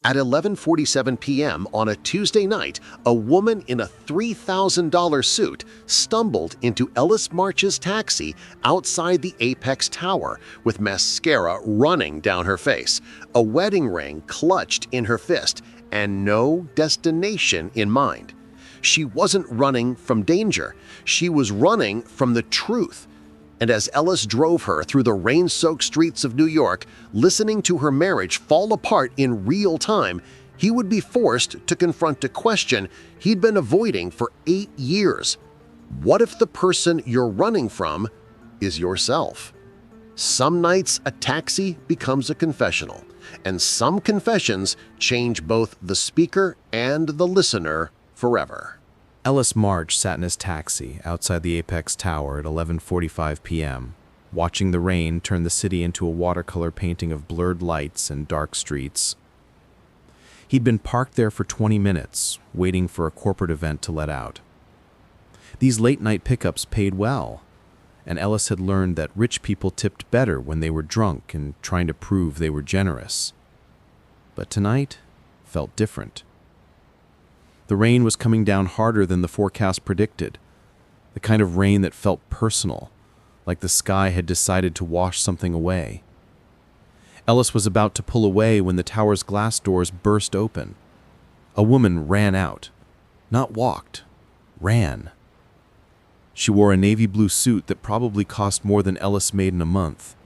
At 11:47 p.m. on a Tuesday night, a woman in a $3,000 suit stumbled into Ellis March's taxi outside the Apex Tower with mascara running down her face, a wedding ring clutched in her fist, and no destination in mind. She wasn't running from danger. She was running from the truth. And as Ellis drove her through the rain-soaked streets of New York, listening to her marriage fall apart in real time, he would be forced to confront a question he'd been avoiding for 8 years. What if the person you're running from is yourself? Some nights a taxi becomes a confessional, and some confessions change both the speaker and the listener forever. Ellis March sat in his taxi outside the Apex Tower at 11:45 p.m., watching the rain turn the city into a watercolor painting of blurred lights and dark streets. He'd been parked there for 20 minutes, waiting for a corporate event to let out. These late-night pickups paid well, and Ellis had learned that rich people tipped better when they were drunk and trying to prove they were generous. But tonight felt different. The rain was coming down harder than the forecast predicted, the kind of rain that felt personal, like the sky had decided to wash something away. Ellis was about to pull away when the tower's glass doors burst open. A woman ran out. Not walked, ran. She wore a navy blue suit that probably cost more than Ellis made in a month,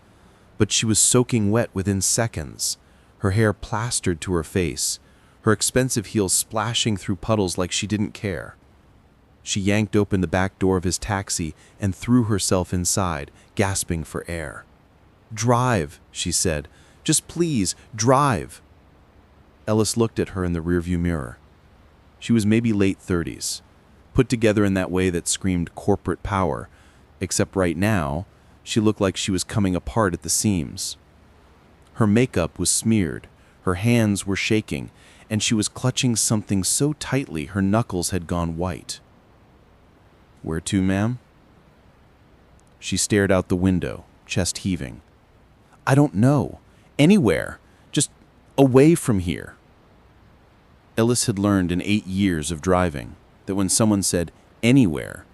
but she was soaking wet within seconds, her hair plastered to her face, her expensive heels splashing through puddles like she didn't care. She yanked open the back door of his taxi and threw herself inside, gasping for air. "Drive," she said. "Just please, drive." Ellis looked at her in the rearview mirror. She was maybe late 30s, put together in that way that screamed corporate power, except right now, she looked like she was coming apart at the seams. Her makeup was smeared, her hands were shaking, and she was clutching something so tightly her knuckles had gone white. "Where to, ma'am?" She stared out the window, chest heaving. "I don't know. Anywhere. Just away from here." Ellis had learned in 8 years of driving that when someone said anywhere,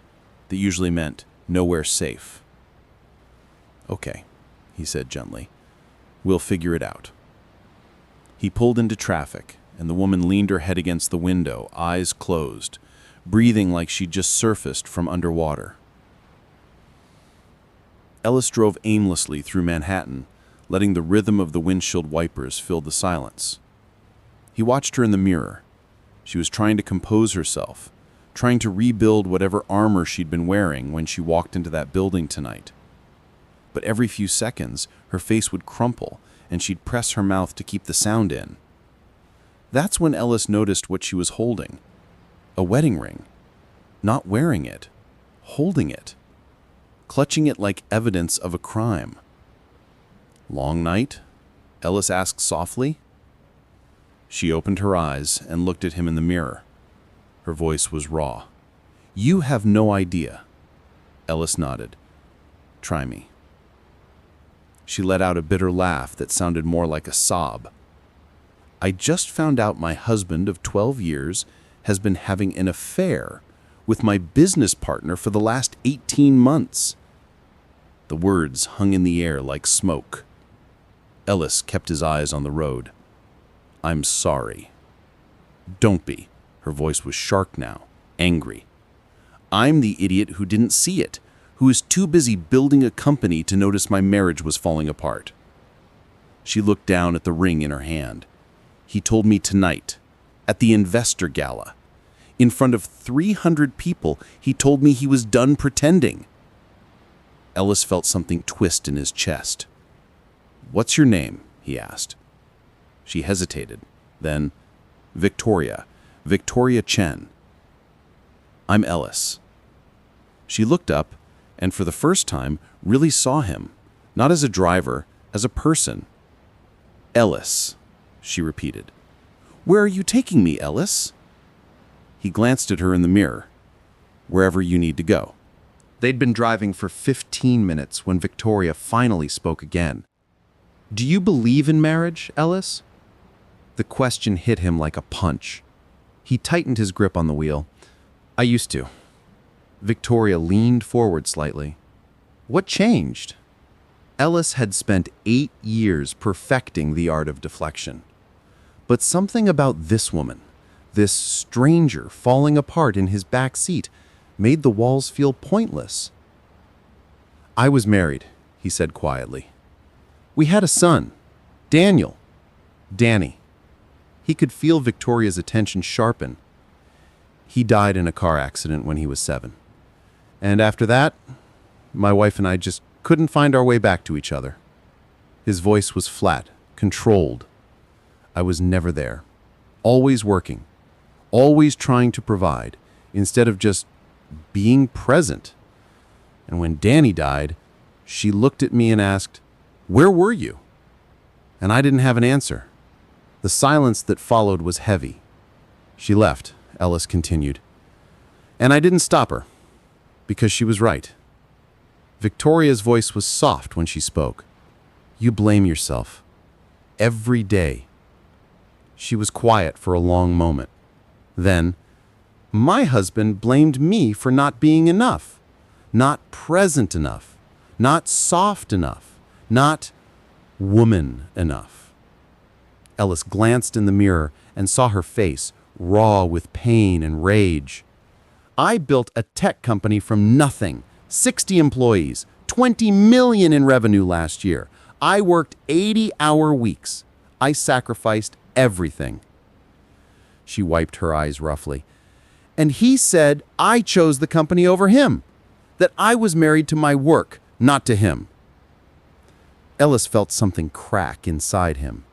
that usually meant nowhere safe. "Okay," he said gently. "We'll figure it out." He pulled into traffic, and the woman leaned her head against the window, eyes closed, breathing like she'd just surfaced from underwater. Ellis drove aimlessly through Manhattan, letting the rhythm of the windshield wipers fill the silence. He watched her in the mirror. She was trying to compose herself, trying to rebuild whatever armor she'd been wearing when she walked into that building tonight. But every few seconds, her face would crumple, and she'd press her mouth to keep the sound in. That's when Ellis noticed what she was holding. A wedding ring. Not wearing it. Holding it. Clutching it like evidence of a crime. "Long night?" Ellis asked softly. She opened her eyes and looked at him in the mirror. Her voice was raw. "You have no idea." Ellis nodded. "Try me." She let out a bitter laugh that sounded more like a sob. "I just found out my husband of 12 years has been having an affair with my business partner for the last 18 months. The words hung in the air like smoke. Ellis kept his eyes on the road. "I'm sorry." "Don't be." Her voice was sharp now, angry. "I'm the idiot who didn't see it, who was too busy building a company to notice my marriage was falling apart." She looked down at the ring in her hand. "He told me tonight, at the investor gala. In front of 300 people, he told me he was done pretending." Ellis felt something twist in his chest. "What's your name?" he asked. She hesitated. Then, "Victoria. Victoria Chen." "I'm Ellis." She looked up, and for the first time, really saw him, not as a driver, as a person. "Ellis," she repeated. "Where are you taking me, Ellis?" He glanced at her in the mirror. "Wherever you need to go." They'd been driving for 15 minutes when Victoria finally spoke again. "Do you believe in marriage, Ellis?" The question hit him like a punch. He tightened his grip on the wheel. I used to. Victoria leaned forward slightly. What changed? Ellis had spent 8 years perfecting the art of deflection. But something about this woman, this stranger falling apart in his back seat, made the walls feel pointless. I was married, he said quietly. We had a son, Daniel. Danny. He could feel Victoria's attention sharpen. He died in a car accident when he was 7. And after that, my wife and I just couldn't find our way back to each other. His voice was flat, controlled. I was never there. Always working. Always trying to provide, instead of just being present. And when Danny died, she looked at me and asked, "Where were you?" And I didn't have an answer. The silence that followed was heavy. She left, Ellis continued. And I didn't stop her, because she was right. Victoria's voice was soft when she spoke. You blame yourself. Every day. She was quiet for a long moment. Then, my husband blamed me for not being enough, not present enough, not soft enough, not woman enough. Ellis glanced in the mirror and saw her face, raw with pain and rage. I built a tech company from nothing, 60 employees, 20 million in revenue last year. I worked 80-hour weeks. I sacrificed everything. She wiped her eyes roughly. And he said I chose the company over him, that I was married to my work, not to him. Ellis felt something crack inside him,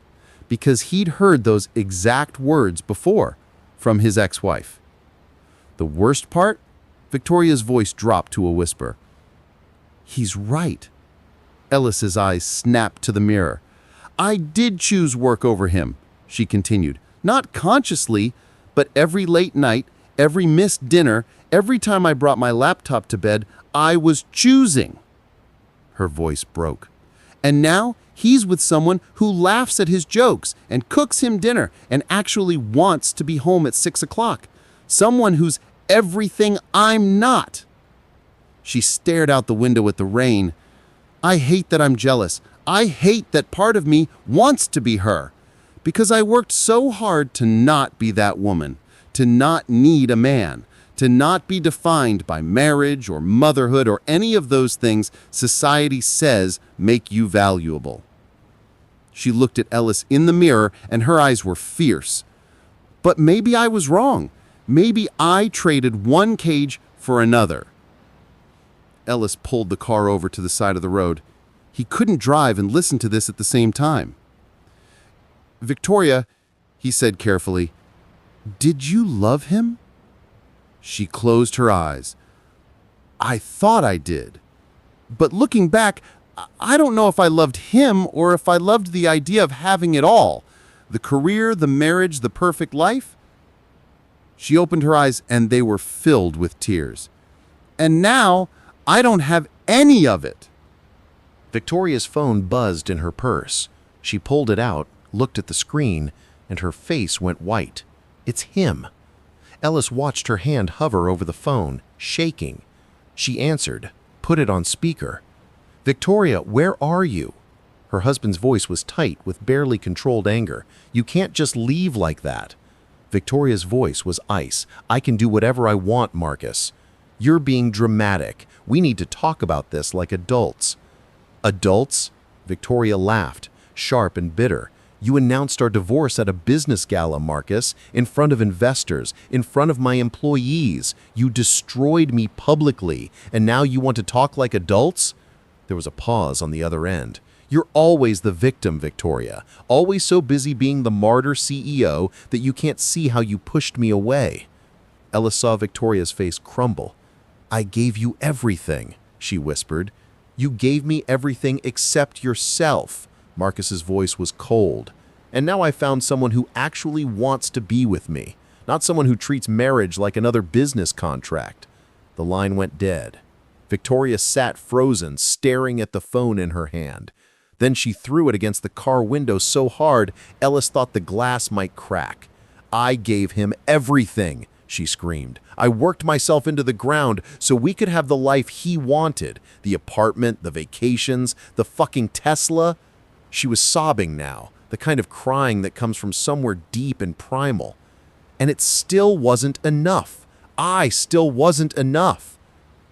because he'd heard those exact words before from his ex-wife. The worst part? Victoria's voice dropped to a whisper. He's right. Ellis's eyes snapped to the mirror. I did choose work over him, she continued. Not consciously, but every late night, every missed dinner, every time I brought my laptop to bed, I was choosing. Her voice broke. And now he's with someone who laughs at his jokes and cooks him dinner and actually wants to be home at 6 o'clock. Someone who's everything I'm not. She stared out the window at the rain. I hate that I'm jealous. I hate that part of me wants to be her. Because I worked so hard to not be that woman, to not need a man, to not be defined by marriage or motherhood or any of those things society says make you valuable. She looked at Ellis in the mirror and her eyes were fierce. But maybe I was wrong. Maybe I traded one cage for another. Ellis pulled the car over to the side of the road. He couldn't drive and listen to this at the same time. Victoria, he said carefully, did you love him? She closed her eyes. I thought I did. But looking back, I don't know if I loved him or if I loved the idea of having it all. The career, the marriage, the perfect life. She opened her eyes and they were filled with tears. And now, I don't have any of it. Victoria's phone buzzed in her purse. She pulled it out, looked at the screen, and her face went white. It's him. Ellis watched her hand hover over the phone, shaking. She answered, put it on speaker. Victoria, where are you? Her husband's voice was tight with barely controlled anger. You can't just leave like that. Victoria's voice was ice. I can do whatever I want, Marcus. You're being dramatic. We need to talk about this like adults. Adults? Victoria laughed, sharp and bitter. You announced our divorce at a business gala, Marcus, in front of investors, in front of my employees. You destroyed me publicly, and now you want to talk like adults? There was a pause on the other end. You're always the victim, Victoria. Always so busy being the martyr CEO that you can't see how you pushed me away. Ellis saw Victoria's face crumble. I gave you everything, she whispered. You gave me everything except yourself. Marcus's voice was cold. And now I found someone who actually wants to be with me, not someone who treats marriage like another business contract. The line went dead. Victoria sat frozen, staring at the phone in her hand. Then she threw it against the car window so hard, Ellis thought the glass might crack. "I gave him everything," she screamed. "I worked myself into the ground so we could have the life he wanted. The apartment, the vacations, the fucking Tesla." She was sobbing now, the kind of crying that comes from somewhere deep and primal. And it still wasn't enough. I still wasn't enough.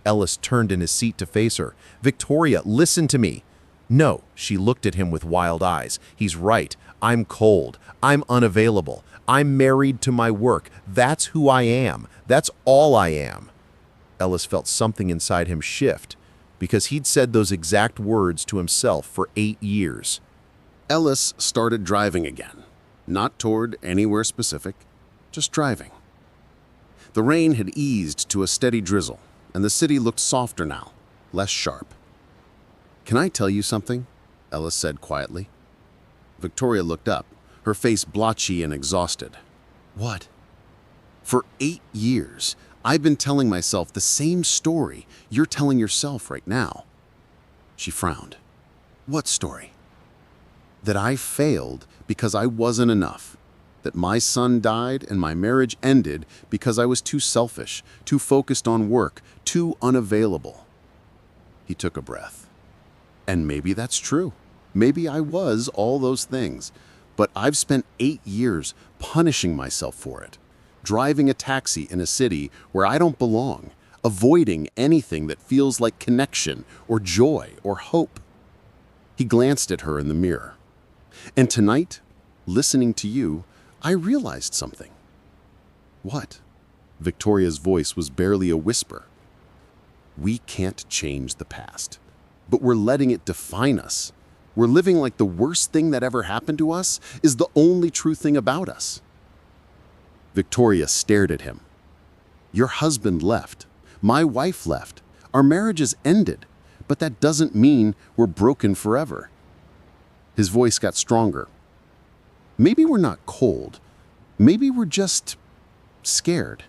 Ellis turned in his seat to face her. "Victoria, listen to me." "No," she looked at him with wild eyes. "He's right. I'm cold. I'm unavailable. I'm married to my work. That's who I am. That's all I am." Ellis felt something inside him shift, because he'd said those exact words to himself for 8 years. Ellis started driving again, not toward anywhere specific, just driving. The rain had eased to a steady drizzle, and the city looked softer now, less sharp. "Can I tell you something?" Ellis said quietly. Victoria looked up, her face blotchy and exhausted. "What?" "For 8 years, I've been telling myself the same story you're telling yourself right now." She frowned. "What story?" "That I failed because I wasn't enough. That my son died and my marriage ended because I was too selfish, too focused on work, too unavailable." He took a breath. "And maybe that's true. Maybe I was all those things. But I've spent 8 years punishing myself for it, driving a taxi in a city where I don't belong, avoiding anything that feels like connection or joy or hope." He glanced at her in the mirror. "And tonight, listening to you, I realized something." "What?" Victoria's voice was barely a whisper. "We can't change the past, but we're letting it define us. We're living like the worst thing that ever happened to us is the only true thing about us." Victoria stared at him. "Your husband left. My wife left. Our marriage is ended, but that doesn't mean we're broken forever." His voice got stronger. "Maybe we're not cold. Maybe we're just scared.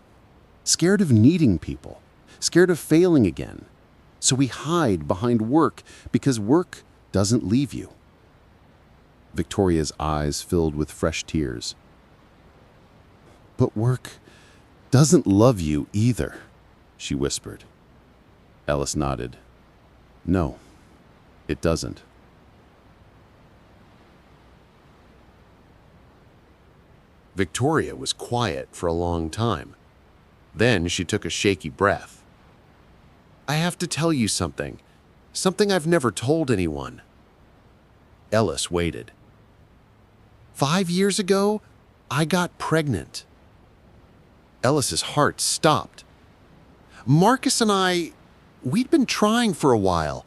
Scared of needing people. Scared of failing again. So we hide behind work because work doesn't leave you." Victoria's eyes filled with fresh tears. "But work doesn't love you either," she whispered. Ellis nodded. "No, it doesn't." Victoria was quiet for a long time. Then she took a shaky breath. "I have to tell you something. Something I've never told anyone." Ellis waited. 5 years ago, I got pregnant." Ellis's heart stopped. "Marcus and we'd been trying for a while,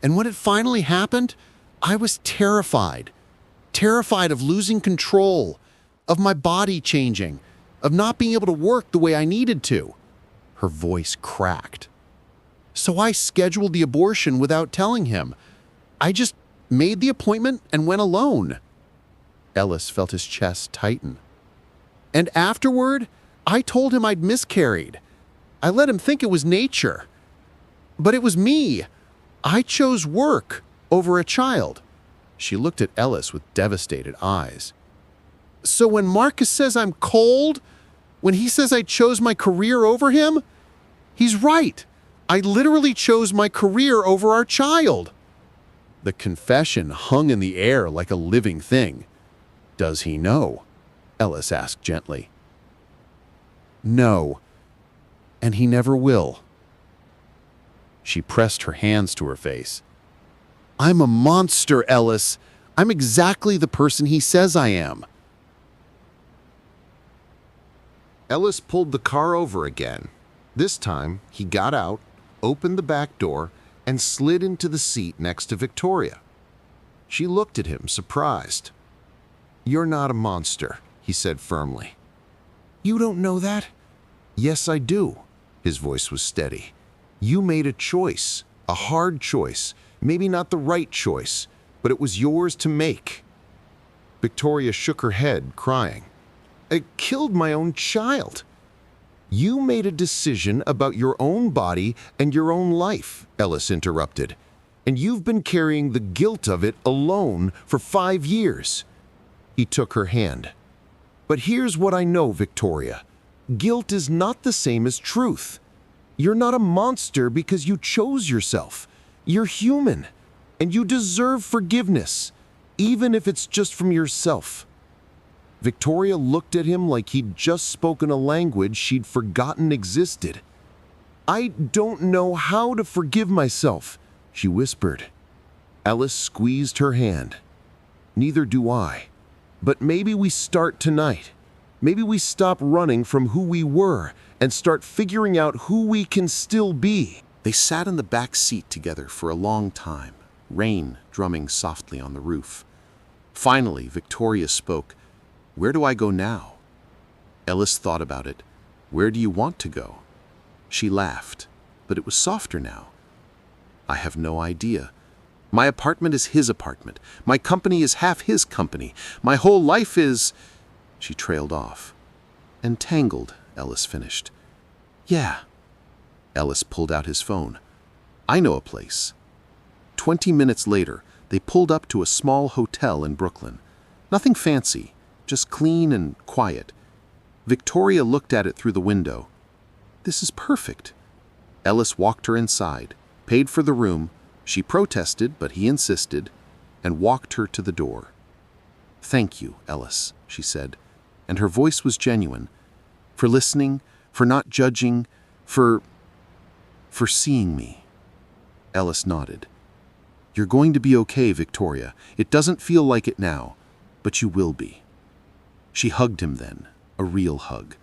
and when it finally happened, I was terrified. Terrified of losing control, of my body changing, of not being able to work the way I needed to." Her voice cracked. "So I scheduled the abortion without telling him. I just made the appointment and went alone." Ellis felt his chest tighten. "And afterward, I told him I'd miscarried. I let him think it was nature. But it was me. I chose work over a child." She looked at Ellis with devastated eyes. "So when Marcus says I'm cold, when he says I chose my career over him, he's right. I literally chose my career over our child." The confession hung in the air like a living thing. "Does he know?" Ellis asked gently. "No, and he never will." She pressed her hands to her face. "I'm a monster, Ellis. I'm exactly the person he says I am." Ellis pulled the car over again. This time, he got out, opened the back door, and slid into the seat next to Victoria. She looked at him, surprised. "You're not a monster," he said firmly. "You don't know that?" "Yes, I do." His voice was steady. "You made a choice, a hard choice, maybe not the right choice, but it was yours to make." Victoria shook her head, crying. "I killed my own child." "You made a decision about your own body and your own life," Ellis interrupted. And you've been carrying the guilt of it alone for 5 years." He took her hand. "But here's what I know, Victoria. Guilt is not the same as truth. You're not a monster because you chose yourself. You're human, and you deserve forgiveness, even if it's just from yourself." Victoria looked at him like he'd just spoken a language she'd forgotten existed. "I don't know how to forgive myself," she whispered. Ellis squeezed her hand. "Neither do I. But maybe we start tonight. Maybe we stop running from who we were and start figuring out who we can still be." They sat in the back seat together for a long time, rain drumming softly on the roof. Finally, Victoria spoke. "Where do I go now?" Ellis thought about it. "Where do you want to go?" She laughed, but it was softer now. "I have no idea. My apartment is his apartment. My company is half his company. My whole life is—" She trailed off. "Entangled," Ellis finished. "Yeah." Ellis pulled out his phone. "I know a place." 20 minutes later, they pulled up to a small hotel in Brooklyn. Nothing fancy, just clean and quiet. Victoria looked at it through the window. "This is perfect." Ellis walked her inside, paid for the room. She protested, but he insisted, and walked her to the door. "Thank you, Ellis," she said, and her voice was genuine. "For listening, for not judging, for seeing me." Ellis nodded. "You're going to be okay, Victoria. It doesn't feel like it now, but you will be." She hugged him then, a real hug,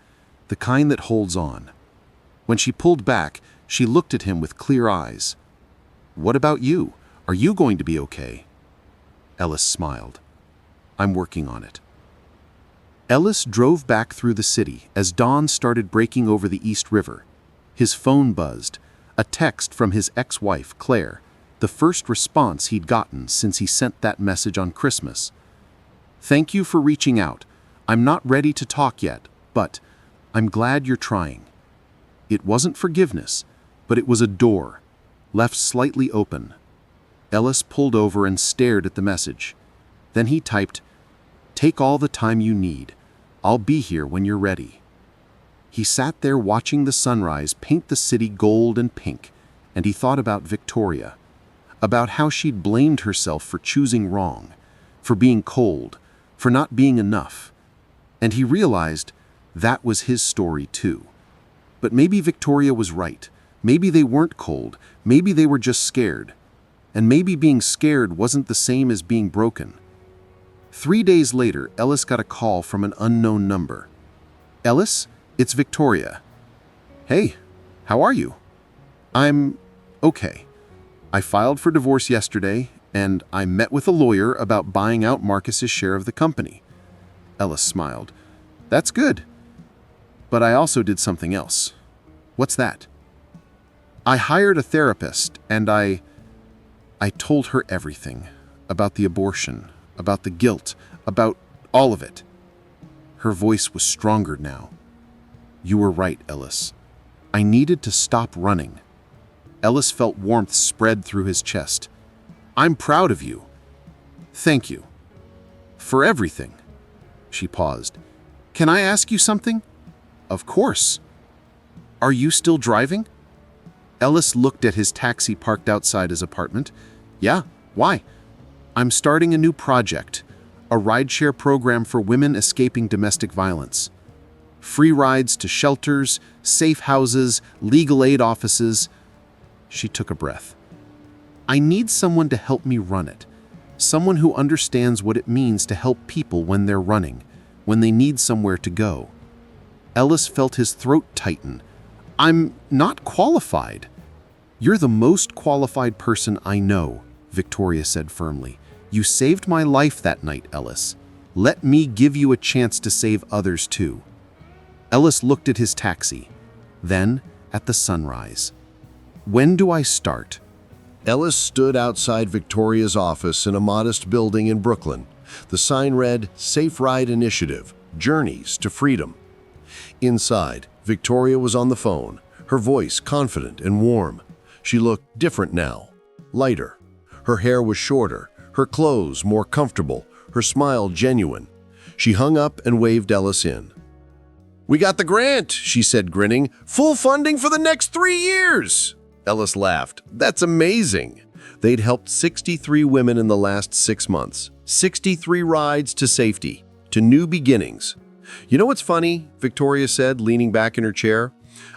the kind that holds on. When she pulled back, she looked at him with clear eyes. "What about you? Are you going to be okay?" Ellis smiled. "I'm working on it." Ellis drove back through the city as dawn started breaking over the East River. His phone buzzed, a text from his ex-wife, Claire, the first response he'd gotten since he sent that message on Christmas. "Thank you for reaching out. I'm not ready to talk yet, but I'm glad you're trying." It wasn't forgiveness, but it was a door, left slightly open. Ellis pulled over and stared at the message. Then he typed, "Take all the time you need. I'll be here when you're ready." He sat there watching the sunrise paint the city gold and pink, and he thought about Victoria, about how she'd blamed herself for choosing wrong, for being cold, for not being enough. And he realized that was his story too. But maybe Victoria was right. Maybe they weren't cold. Maybe they were just scared. And maybe being scared wasn't the same as being broken. 3 days later, Ellis got a call from an unknown number. "Ellis, it's Victoria." "Hey, how are you?" "I'm okay. I filed for divorce yesterday, and I met with a lawyer about buying out Marcus's share of the company." Ellis smiled. "That's good. But I also did something else." "What's that?" "I hired a therapist, and I told her everything. About the abortion, about the guilt, about all of it." Her voice was stronger now. "You were right, Ellis. I needed to stop running." Ellis felt warmth spread through his chest. "I'm proud of you." "Thank you. For everything." She paused. "Can I ask you something?" "Of course." "Are you still driving?" Ellis looked at his taxi parked outside his apartment. "Yeah, why?" "I'm starting a new project, a rideshare program for women escaping domestic violence. Free rides to shelters, safe houses, legal aid offices." She took a breath. "I need someone to help me run it. Someone who understands what it means to help people when they're running, when they need somewhere to go." Ellis felt his throat tighten. "I'm not qualified." "You're the most qualified person I know," Victoria said firmly. "You saved my life that night, Ellis. Let me give you a chance to save others too." Ellis looked at his taxi, then at the sunrise. "When do I start?" Ellis stood outside Victoria's office in a modest building in Brooklyn. The sign read, "Safe Ride Initiative, Journeys to Freedom." Inside, Victoria was on the phone, her voice confident and warm. She looked different now, lighter, Her hair was shorter, her clothes more comfortable, her smile genuine. She hung up and waved Ellis in. "We got the grant," she said, grinning. "Full funding for the next 3 years." Ellis laughed. "That's amazing." They'd helped 63 women in the last 6 months. 63 rides to safety, to new beginnings. "You know what's funny?" Victoria said, leaning back in her chair.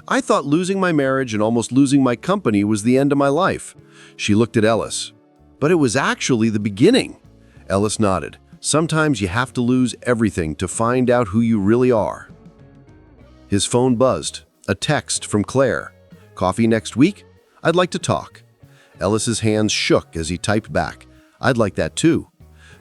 "I thought losing my marriage and almost losing my company was the end of my life." She looked at Ellis. "But it was actually the beginning." Ellis nodded. "Sometimes you have to lose everything to find out who you really are." His phone buzzed. A text from Claire. "Coffee next week? I'd like to talk." Ellis's hands shook as he typed back. "I'd like that too."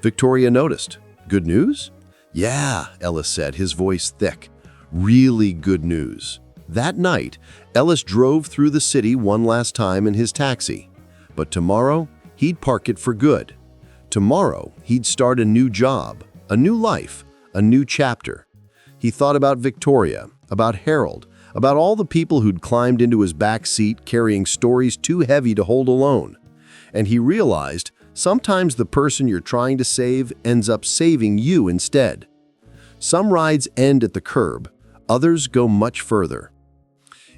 Victoria noticed. "Good news?" "Yeah," Ellis said, his voice thick. "Really good news." That night, Ellis drove through the city one last time in his taxi. But tomorrow, he'd park it for good. Tomorrow, he'd start a new job, a new life, a new chapter. He thought about Victoria, about Harold, about all the people who'd climbed into his back seat carrying stories too heavy to hold alone. And he realized sometimes the person you're trying to save ends up saving you instead. Some rides end at the curb, others go much further.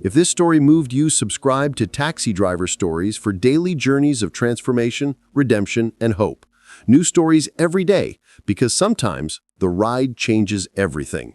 If this story moved you, subscribe to Taxi Driver Stories for daily journeys of transformation, redemption, and hope. New stories every day, because sometimes the ride changes everything.